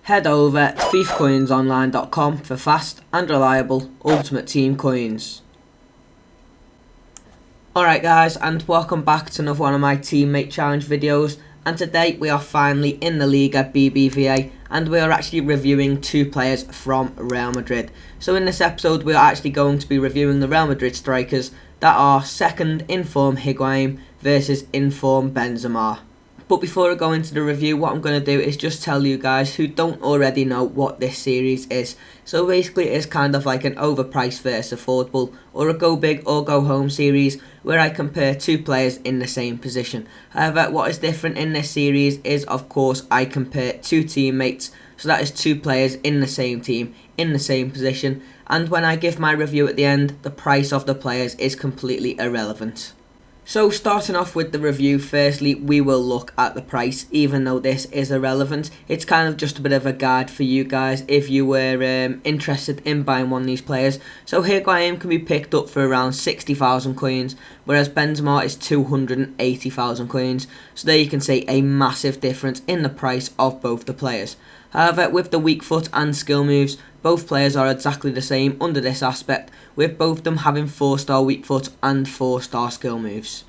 Head over to FIFAcoinsonline.com for fast and reliable Ultimate Team coins. Alright guys, and welcome back to another one of my teammate challenge videos, and today we are finally in the Liga BBVA and we are actually reviewing two players from Real Madrid. So in this episode we are actually going to be reviewing the Real Madrid strikers that are second in form Higuain versus in form Benzema. But before I go into the review, what I'm going to do is just tell you guys who don't already know what this series is. So basically it's kind of like an overpriced versus affordable, or a go big or go home series where I compare two players in the same position. However, what is different in this series is, of course, I compare two teammates. So that is two players in the same team, in the same position. And when I give my review at the end, the price of the players is completely irrelevant. So starting off with the review, firstly we will look at the price. Even though this is irrelevant, it's kind of just a bit of a guide for you guys if you were interested in buying one of these players. So Higuain can be picked up for around 60,000 coins, whereas Benzema is 280,000 coins. So there you can see a massive difference in the price of both the players. However, with the weak foot and skill moves, both players are exactly the same under this aspect, with both of them having 4-star weak foot and 4-star skill moves.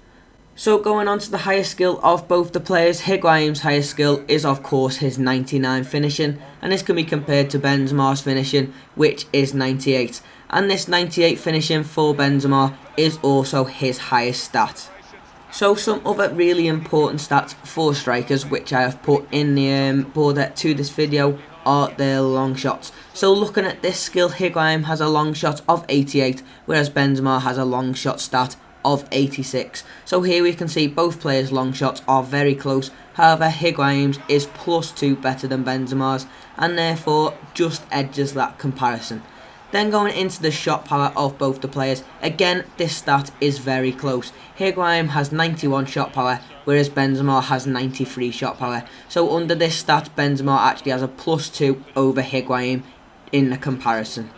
So going on to the highest skill of both the players, Higuain's highest skill is of course his 99 finishing, and this can be compared to Benzema's finishing, which is 98. And this 98 finishing for Benzema is also his highest stat. So some other really important stats for strikers which I have put in the border to this video are their long shots. So looking at this skill, Higuain has a long shot of 88, whereas Benzema has a long shot stat of 86. So here we can see both players' long shots are very close. However, Higuain's is +2 better than Benzema's, and therefore just edges that comparison. Then going into the shot power of both the players, again this stat is very close. Higuain has 91 shot power, whereas Benzema has 93 shot power. So under this stat, Benzema actually has a +2 over Higuain in the comparison.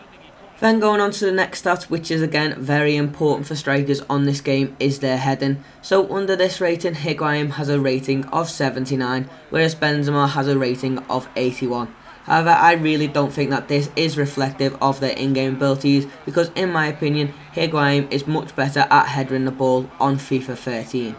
Then going on to the next stat, which is again very important for strikers on this game, is their heading. So under this rating, Higuain has a rating of 79, whereas Benzema has a rating of 81. However, I really don't think that this is reflective of their in-game abilities, because in my opinion, Higuain is much better at headering the ball on FIFA 13.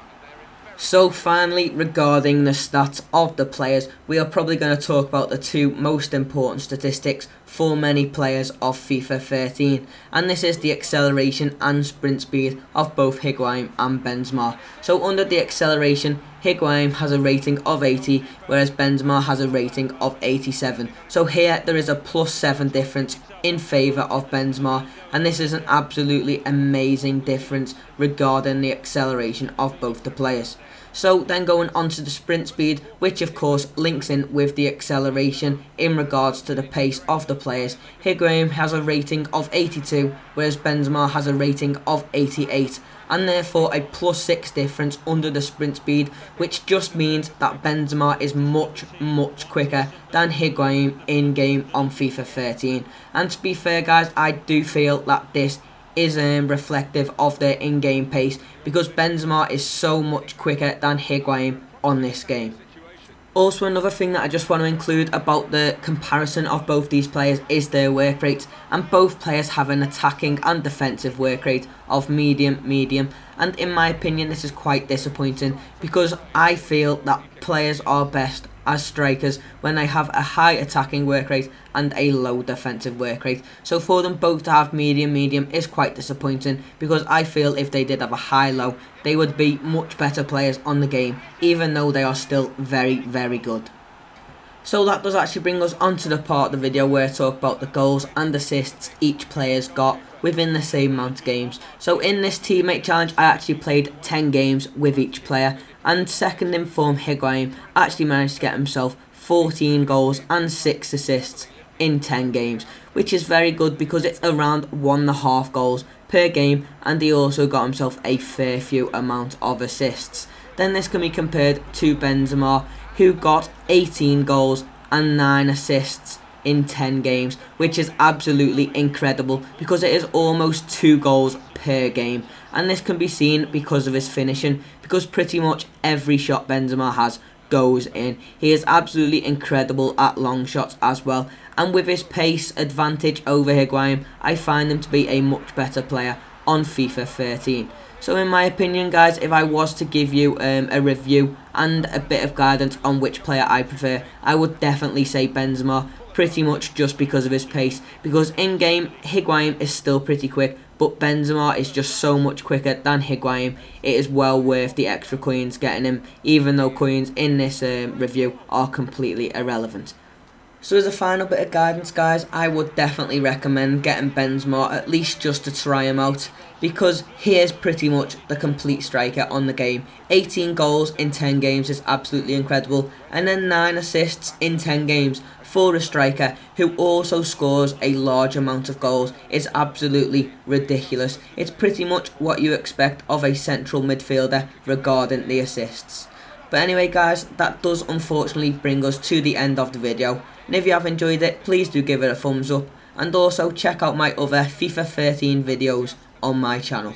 So finally, regarding the stats of the players, we are probably going to talk about the two most important statistics for many players of FIFA 13, and this is the acceleration and sprint speed of both Higuain and Benzema. So under the acceleration, Higuain has a rating of 80, whereas Benzema has a rating of 87. So here there is a +7 difference in favour of Benzema, and this is an absolutely amazing difference regarding the acceleration of both the players. So then going on to the sprint speed, which of course links in with the acceleration in regards to the pace of the players. Higuain has a rating of 82, whereas Benzema has a rating of 88, and therefore a +6 difference under the sprint speed, which just means that Benzema is much quicker than Higuain in game on FIFA 13. And to be fair guys, I do feel that this is reflective of their in-game pace, because Benzema is so much quicker than Higuain on this game. Also, another thing that I just want to include about the comparison of both these players is their work rates, and both players have an attacking and defensive work rate of medium, and in my opinion this is quite disappointing, because I feel that players are best as strikers when they have a high attacking work rate and a low defensive work rate. So for them both to have medium is quite disappointing, because I feel if they did have a high-low, they would be much better players on the game, even though they are still very good. So that does actually bring us onto the part of the video where I talk about the goals and assists each player's got within the same amount of games. So in this teammate challenge, I actually played 10 games with each player, and second in form Higuain actually managed to get himself 14 goals and 6 assists in 10 games, which is very good because it's around 1.5 goals per game, and he also got himself a fair few amount of assists. Then this can be compared to Benzema, who got 18 goals and 9 assists in 10 games, which is absolutely incredible because it is almost 2 goals per game. And this can be seen because of his finishing, because pretty much every shot Benzema has goes in. He is absolutely incredible at long shots as well, and with his pace advantage over Higuain, I find him to be a much better player on FIFA 13. So in my opinion, guys, if I was to give you a review and a bit of guidance on which player I prefer, I would definitely say Benzema, pretty much just because of his pace. Because in-game, Higuain is still pretty quick, but Benzema is just so much quicker than Higuain. It is well worth the extra coins getting him, even though coins in this review are completely irrelevant. So as a final bit of guidance, guys, I would definitely recommend getting Benzema, at least just to try him out, because he is pretty much the complete striker on the game. 18 goals in 10 games is absolutely incredible, and then 9 assists in 10 games for a striker who also scores a large amount of goals is absolutely ridiculous. It's pretty much what you expect of a central midfielder regarding the assists. But anyway, guys, that does unfortunately bring us to the end of the video. And if you have enjoyed it, please do give it a thumbs up. And also check out my other FIFA 13 videos on my channel.